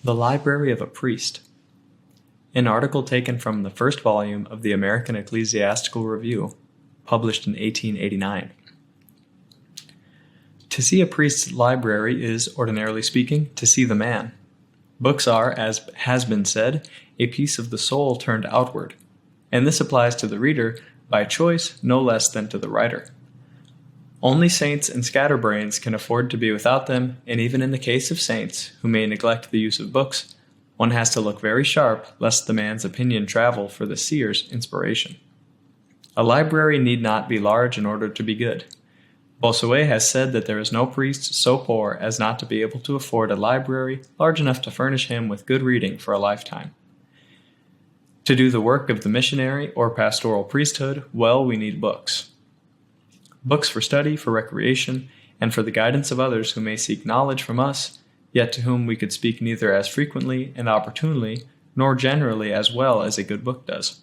The Library of a Priest. An article taken from the first volume of the American Ecclesiastical Review, published in 1889. To see a priest's library is, ordinarily speaking, to see the man. Books are, as has been said, a piece of the soul turned outward, and this applies to the reader by choice no less than to the writer. Only saints and scatterbrains can afford to be without them, and even in the case of saints, who may neglect the use of books, one has to look very sharp lest the man's opinion travel for the seer's inspiration. A library need not be large in order to be good. Bossuet has said that there is no priest so poor as not to be able to afford a library large enough to furnish him with good reading for a lifetime. To do the work of the missionary or pastoral priesthood, well, we need books. Books for study, for recreation, and for the guidance of others who may seek knowledge from us, yet to whom we could speak neither as frequently and opportunely, nor generally as well as a good book does.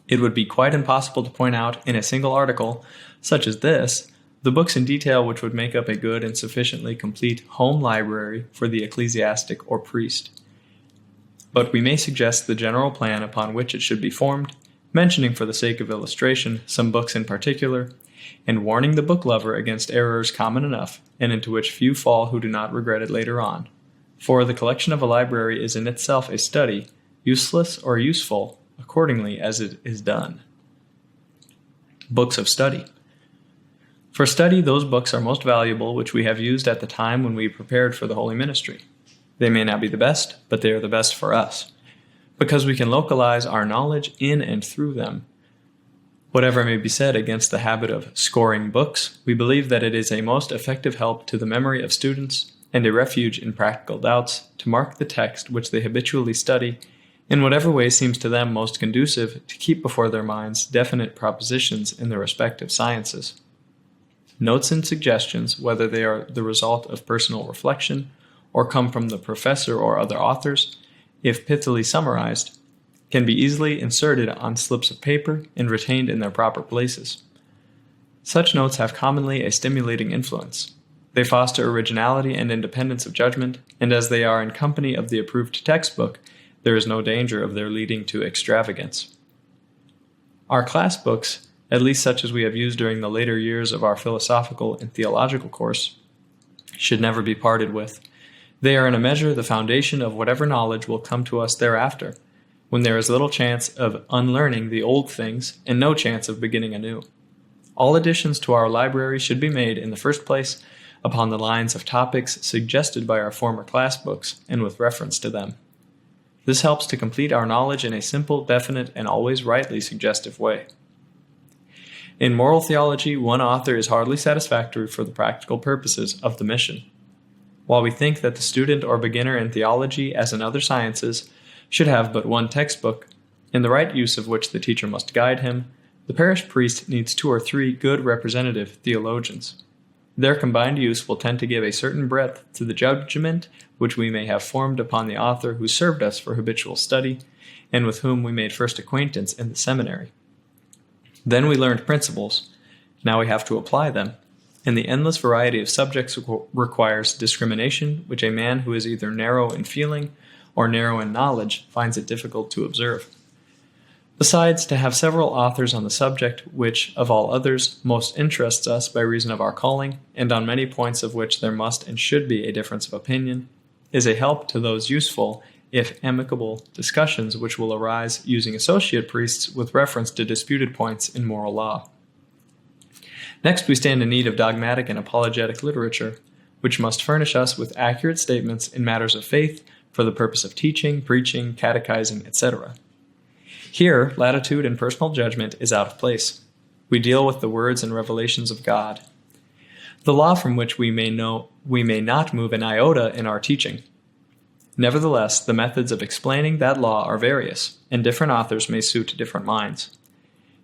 It would be quite impossible to point out in a single article, such as this, the books in detail which would make up a good and sufficiently complete home library for the ecclesiastic or priest. But we may suggest the general plan upon which it should be formed, mentioning for the sake of illustration some books in particular, and warning the book lover against errors common enough, and into which few fall who do not regret it later on. For the collection of a library is in itself a study, useless or useful, accordingly as it is done. Books of study. For study, those books are most valuable which we have used at the time when we prepared for the holy ministry. They may not be the best, but they are the best for us, because we can localize our knowledge in and through them. Whatever may be said against the habit of scoring books, we believe that it is a most effective help to the memory of students and a refuge in practical doubts to mark the text which they habitually study in whatever way seems to them most conducive to keep before their minds definite propositions in their respective sciences. Notes and suggestions, whether they are the result of personal reflection or come from the professor or other authors, if pithily summarized, can be easily inserted on slips of paper and retained in their proper places. Such notes have commonly a stimulating influence. They foster originality and independence of judgment, and as they are in company of the approved textbook, there is no danger of their leading to extravagance. Our class books, at least such as we have used during the later years of our philosophical and theological course, should never be parted with. They are in a measure the foundation of whatever knowledge will come to us thereafter, when there is little chance of unlearning the old things and no chance of beginning anew. All additions to our library should be made, in the first place, upon the lines of topics suggested by our former class books and with reference to them. This helps to complete our knowledge in a simple, definite, and always rightly suggestive way. In moral theology, one author is hardly satisfactory for the practical purposes of the mission. While we think that the student or beginner in theology, as in other sciences, should have but one textbook, in the right use of which the teacher must guide him, the parish priest needs 2 or 3 good representative theologians. Their combined use will tend to give a certain breadth to the judgment which we may have formed upon the author who served us for habitual study, and with whom we made first acquaintance in the seminary. Then we learned principles. Now we have to apply them, and the endless variety of subjects requires discrimination which a man who is either narrow in feeling or narrow in knowledge finds it difficult to observe. Besides, to have several authors on the subject which, of all others, most interests us by reason of our calling, and on many points of which there must and should be a difference of opinion, is a help to those useful, if amicable, discussions which will arise using associate priests with reference to disputed points in moral law. Next, we stand in need of dogmatic and apologetic literature, which must furnish us with accurate statements in matters of faith for the purpose of teaching, preaching, catechizing, etc. Here, latitude and personal judgment is out of place. We deal with the words and revelations of God, the law from which we may not move an iota in our teaching. Nevertheless, the methods of explaining that law are various, and different authors may suit different minds.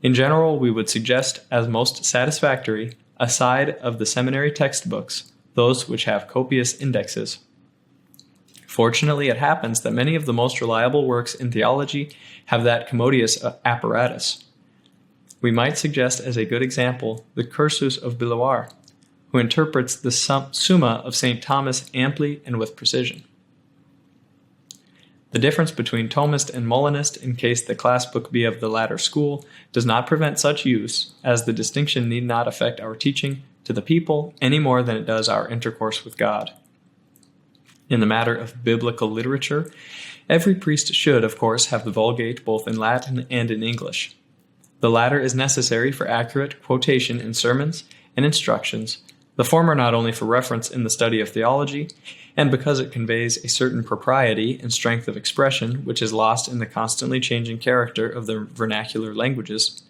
In general, we would suggest as most satisfactory, aside of the seminary textbooks, those which have copious indexes. Fortunately, it happens that many of the most reliable works in theology have that commodious apparatus. We might suggest as a good example the Cursus of Billoir, who interprets the Summa of St. Thomas amply and with precision. The difference between Thomist and Molinist, in case the class book be of the latter school, does not prevent such use, as the distinction need not affect our teaching to the people any more than it does our intercourse with God. In the matter of biblical literature, every priest should, of course, have the Vulgate both in Latin and in English. The latter is necessary for accurate quotation in sermons and instructions, the former not only for reference in the study of theology, and because it conveys a certain propriety and strength of expression which is lost in the constantly changing character of the vernacular languages,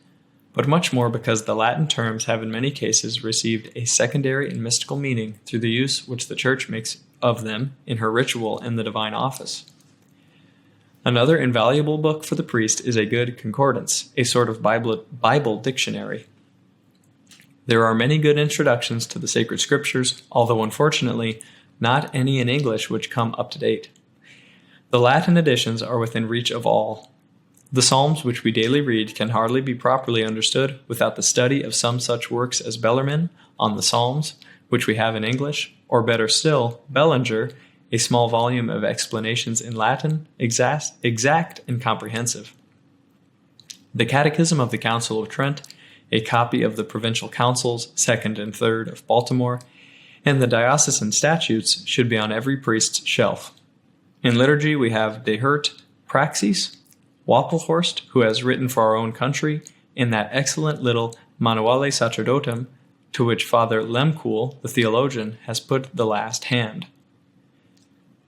but much more because the Latin terms have in many cases received a secondary and mystical meaning through the use which the Church makes of them in her ritual and the divine office. Another invaluable book for the priest is a good concordance, a sort of Bible dictionary. There are many good introductions to the sacred scriptures, although unfortunately not any in English which come up to date. The Latin editions are within reach of all. The Psalms which we daily read can hardly be properly understood without the study of some such works as Bellarmine on the Psalms, which we have in English, or better still, Bellinger, a small volume of explanations in Latin, exact and comprehensive. The Catechism of the Council of Trent, a copy of the Provincial Councils, 2nd and 3rd of Baltimore, and the Diocesan Statutes should be on every priest's shelf. In liturgy we have De Hurt Praxis, Wappelhorst, who has written for our own country, in that excellent little Manuale Sacerdotum, to which Father Lemkool, the theologian, has put the last hand.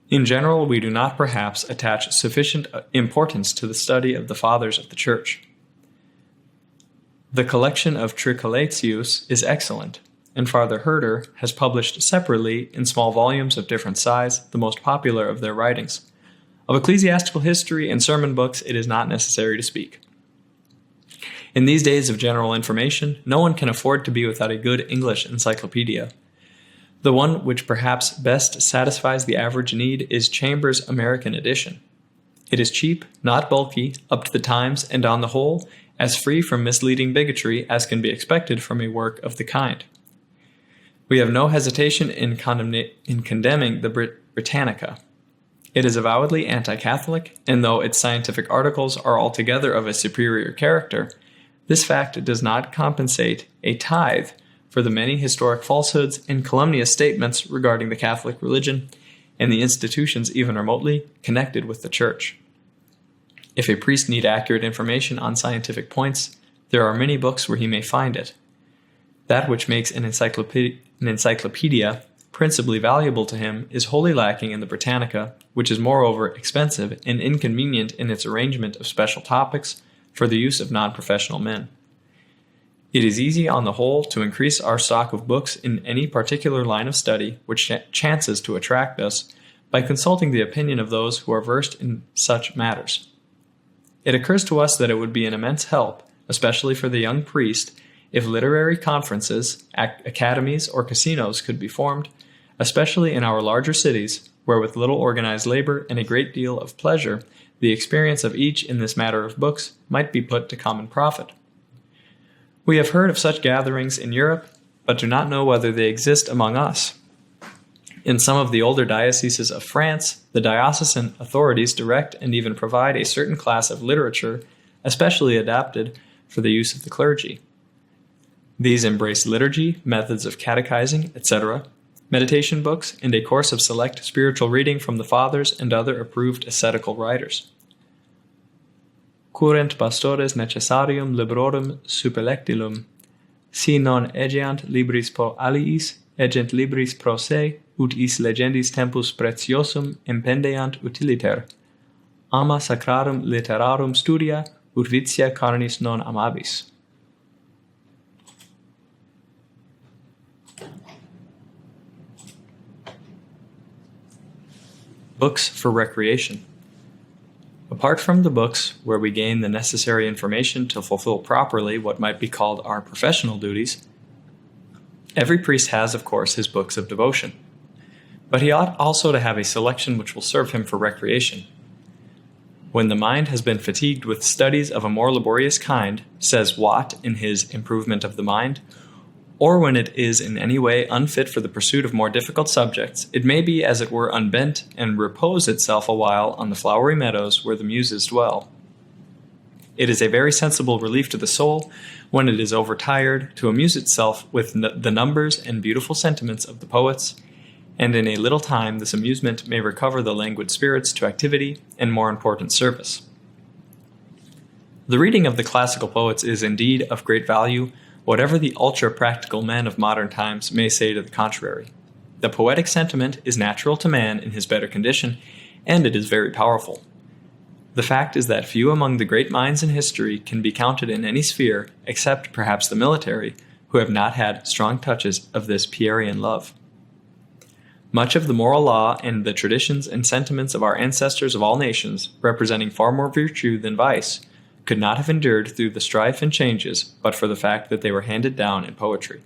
In general, we do not perhaps attach sufficient importance to the study of the Fathers of the Church. The collection of Tricolatius is excellent, and Father Herder has published separately in small volumes of different size the most popular of their writings. Of ecclesiastical history and sermon books it is not necessary to speak. In these days of general information, no one can afford to be without a good English encyclopedia. The one which perhaps best satisfies the average need is Chambers' American edition. It is cheap, not bulky, up to the times, and on the whole, as free from misleading bigotry as can be expected from a work of the kind. We have no hesitation in condemning the Britannica. It is avowedly anti-Catholic, and though its scientific articles are altogether of a superior character, this fact does not compensate a tithe for the many historic falsehoods and calumnious statements regarding the Catholic religion and the institutions even remotely connected with the Church. If a priest need accurate information on scientific points, there are many books where he may find it. That which makes an encyclopedia principally valuable to him is wholly lacking in the Britannica, which is moreover expensive and inconvenient in its arrangement of special topics for the use of non-professional men. It is easy on the whole to increase our stock of books in any particular line of study which chances to attract us by consulting the opinion of those who are versed in such matters. It occurs to us that it would be an immense help, especially for the young priest, if literary conferences, academies, or casinos could be formed, especially in our larger cities, where with little organized labor and a great deal of pleasure, the experience of each in this matter of books might be put to common profit. We have heard of such gatherings in Europe, but do not know whether they exist among us. In some of the older dioceses of France, the diocesan authorities direct and even provide a certain class of literature, especially adapted for the use of the clergy. These embrace liturgy, methods of catechizing, etc., meditation books, and a course of select spiritual reading from the Fathers and other approved ascetical writers. Current pastores necessarium librorum superlectilum, si non egeant libris pro aliis, egent libris pro se, ut is legendis tempus preciosum impendeant utiliter. Ama sacrarum literarum studia, ut vitia carnis non amabis. Books for recreation. Apart from the books where we gain the necessary information to fulfill properly what might be called our professional duties, every priest has, of course, his books of devotion. But he ought also to have a selection which will serve him for recreation. When the mind has been fatigued with studies of a more laborious kind, says Watt in his Improvement of the Mind, or when it is in any way unfit for the pursuit of more difficult subjects, it may be as it were unbent and repose itself a while on the flowery meadows where the Muses dwell. It is a very sensible relief to the soul, when it is overtired, to amuse itself with the numbers and beautiful sentiments of the poets, and in a little time this amusement may recover the languid spirits to activity and more important service. The reading of the classical poets is indeed of great value, whatever the ultra-practical men of modern times may say to the contrary. The poetic sentiment is natural to man in his better condition, and it is very powerful. The fact is that few among the great minds in history can be counted in any sphere, except perhaps the military, who have not had strong touches of this Pierian love. Much of the moral law and the traditions and sentiments of our ancestors of all nations, representing far more virtue than vice, could not have endured through the strife and changes but for the fact that they were handed down in poetry.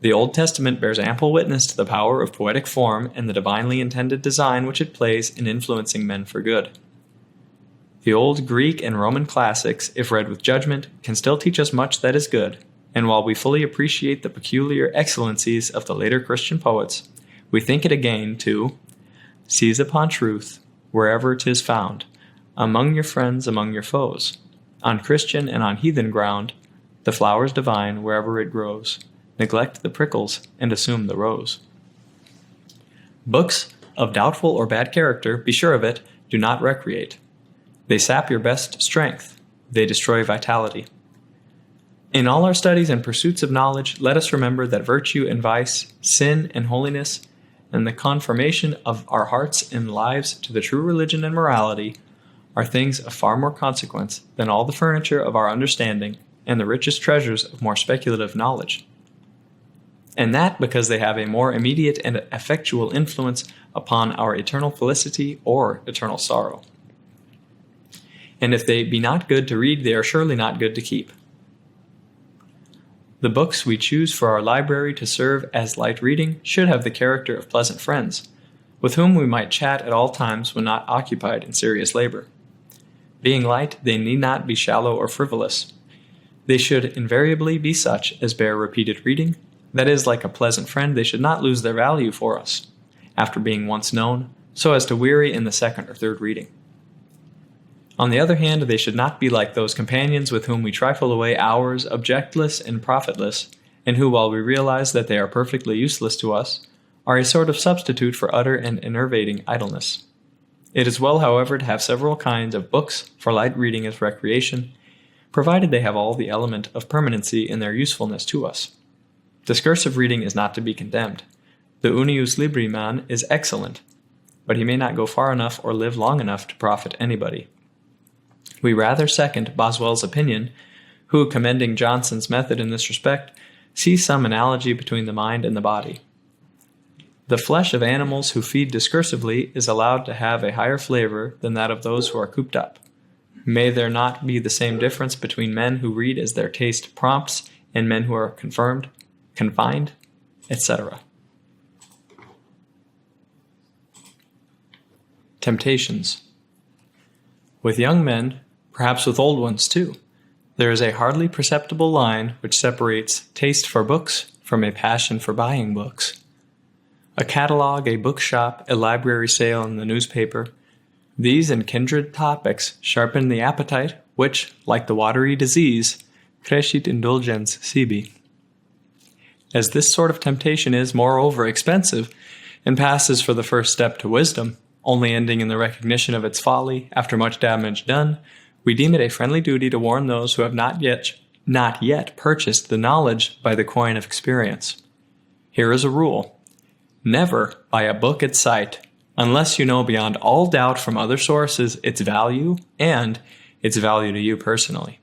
The Old Testament bears ample witness to the power of poetic form and the divinely intended design which it plays in influencing men for good. The old Greek and Roman classics, if read with judgment, can still teach us much that is good, and while we fully appreciate the peculiar excellencies of the later Christian poets, we think it a gain to seize upon truth wherever 'tis found, among your friends, among your foes, on Christian and on heathen ground, the flowers divine wherever it grows, neglect the prickles and assume the rose. Books of doubtful or bad character, be sure of it, do not recreate. They sap your best strength, they destroy vitality. In all our studies and pursuits of knowledge, let us remember that virtue and vice, sin and holiness, and the conformation of our hearts and lives to the true religion and morality are things of far more consequence than all the furniture of our understanding and the richest treasures of more speculative knowledge. And that because they have a more immediate and effectual influence upon our eternal felicity or eternal sorrow. And if they be not good to read, they are surely not good to keep. The books we choose for our library to serve as light reading should have the character of pleasant friends, with whom we might chat at all times when not occupied in serious labor. Being light, they need not be shallow or frivolous. They should invariably be such as bear repeated reading. That is, like a pleasant friend, they should not lose their value for us, after being once known, so as to weary in the second or third reading. On the other hand, they should not be like those companions with whom we trifle away hours objectless and profitless, and who, while we realize that they are perfectly useless to us, are a sort of substitute for utter and enervating idleness. It is well, however, to have several kinds of books for light reading as recreation, provided they have all the element of permanency in their usefulness to us. Discursive reading is not to be condemned. The Unius Libri man is excellent, but he may not go far enough or live long enough to profit anybody. We rather second Boswell's opinion, who, commending Johnson's method in this respect, sees some analogy between the mind and the body. The flesh of animals who feed discursively is allowed to have a higher flavor than that of those who are cooped up. May there not be the same difference between men who read as their taste prompts and men who are confined, etc. Temptations. With young men, perhaps with old ones too, there is a hardly perceptible line which separates taste for books from a passion for buying books. A catalogue, a bookshop, a library sale in the newspaper, these and kindred topics sharpen the appetite which, like the watery disease, crescit indulgens sibi. As this sort of temptation is, moreover, expensive, and passes for the first step to wisdom, only ending in the recognition of its folly after much damage done, we deem it a friendly duty to warn those who have not yet purchased the knowledge by the coin of experience. Here is a rule. Never buy a book at sight, unless you know beyond all doubt from other sources its value and its value to you personally.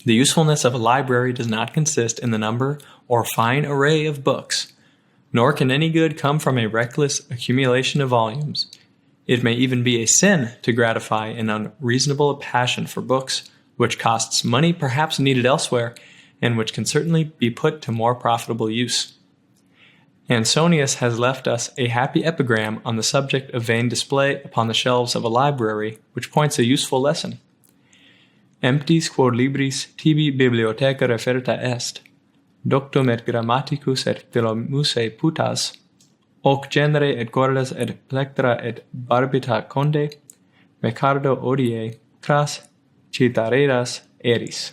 The usefulness of a library does not consist in the number or fine array of books, nor can any good come from a reckless accumulation of volumes. It may even be a sin to gratify an unreasonable passion for books, which costs money perhaps needed elsewhere, and which can certainly be put to more profitable use. Ansonius has left us a happy epigram on the subject of vain display upon the shelves of a library, which points a useful lesson. Emptis quod libris tibi bibliotheca referta est, doctum et grammaticus et philomusae putas, hoc genere et cordas et plectra et barbita conde, mecardo odie, cras, citareras eris.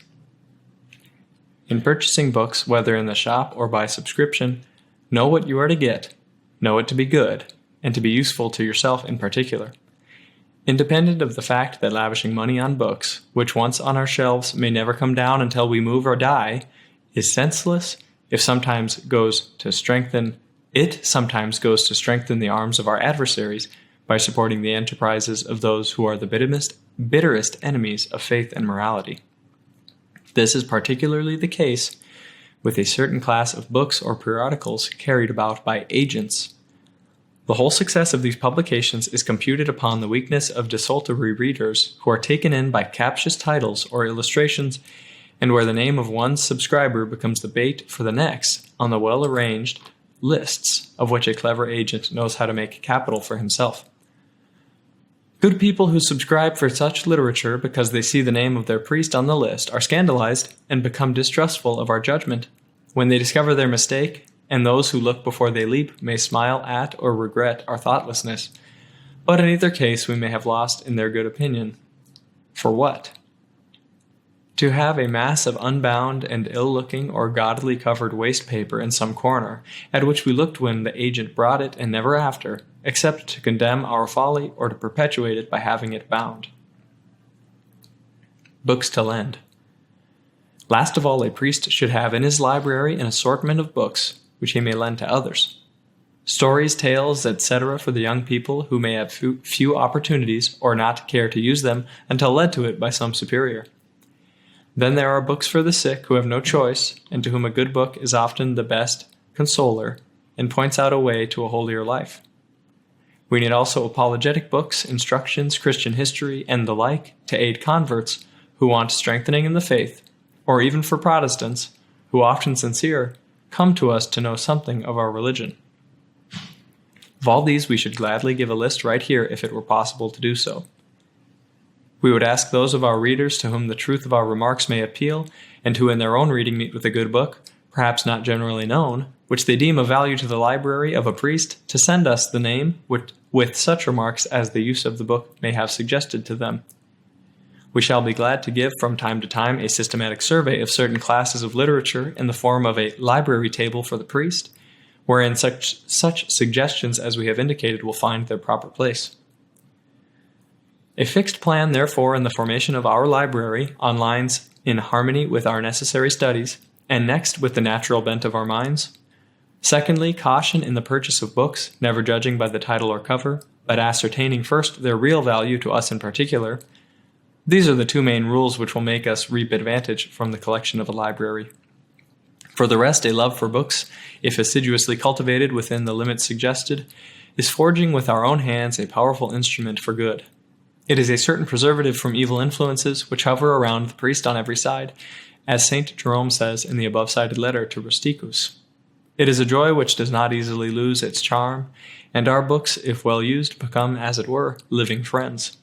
In purchasing books, whether in the shop or by subscription, know what you are to get, know it to be good, and to be useful to yourself in particular. Independent of the fact that lavishing money on books, which once on our shelves may never come down until we move or die, is senseless, it sometimes goes to strengthen the arms of our adversaries by supporting the enterprises of those who are the bitterest enemies of faith and morality. This is particularly the case with a certain class of books or periodicals carried about by agents. The whole success of these publications is computed upon the weakness of desultory readers who are taken in by captious titles or illustrations, and where the name of one subscriber becomes the bait for the next on the well-arranged lists of which a clever agent knows how to make capital for himself. Good people who subscribe for such literature because they see the name of their priest on the list are scandalized and become distrustful of our judgment when they discover their mistake, and those who look before they leap may smile at or regret our thoughtlessness. But in either case we may have lost in their good opinion. For what? To have a mass of unbound and ill-looking or gaudily covered waste paper in some corner, at which we looked when the agent brought it and never after, except to condemn our folly or to perpetuate it by having it bound. Books to lend. Last of all, a priest should have in his library an assortment of books which he may lend to others. Stories, tales, etc. for the young people who may have few opportunities or not care to use them until led to it by some superior. Then there are books for the sick who have no choice, and to whom a good book is often the best consoler and points out a way to a holier life. We need also apologetic books, instructions, Christian history, and the like to aid converts who want strengthening in the faith, or even for Protestants, who often sincere, come to us to know something of our religion. Of all these we should gladly give a list right here if it were possible to do so. We would ask those of our readers to whom the truth of our remarks may appeal, and who in their own reading meet with a good book, perhaps not generally known, which they deem of value to the library of a priest, to send us the name with such remarks as the use of the book may have suggested to them. We shall be glad to give from time to time a systematic survey of certain classes of literature in the form of a library table for the priest, wherein such suggestions as we have indicated will find their proper place. A fixed plan, therefore, in the formation of our library, on lines in harmony with our necessary studies, and next with the natural bent of our minds. Secondly, caution in the purchase of books, never judging by the title or cover, but ascertaining first their real value to us in particular. These are the two main rules which will make us reap advantage from the collection of a library. For the rest, a love for books, if assiduously cultivated within the limits suggested, is forging with our own hands a powerful instrument for good. It is a certain preservative from evil influences which hover around the priest on every side, as St. Jerome says in the above-cited letter to Rusticus. It is a joy which does not easily lose its charm, and our books, if well used, become, as it were, living friends.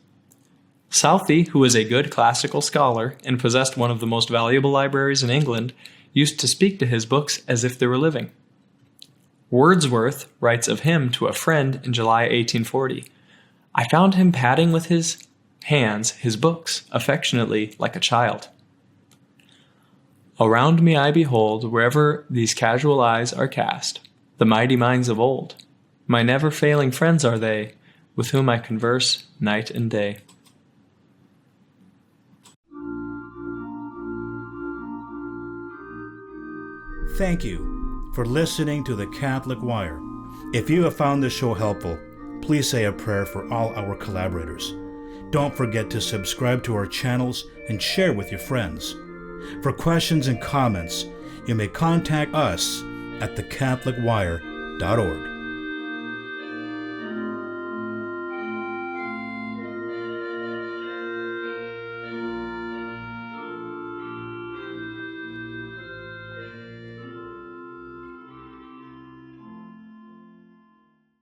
Southey, who was a good classical scholar and possessed one of the most valuable libraries in England, used to speak to his books as if they were living. Wordsworth writes of him to a friend in July 1840, "I found him patting with his hands his books affectionately like a child." Around me I behold, wherever these casual eyes are cast, the mighty minds of old. My never-failing friends are they, with whom I converse night and day. Thank you for listening to the Catholic Wire. If you have found this show helpful, please say a prayer for all our collaborators. Don't forget to subscribe to our channels and share with your friends. For questions and comments, you may contact us at thecatholicwire.org.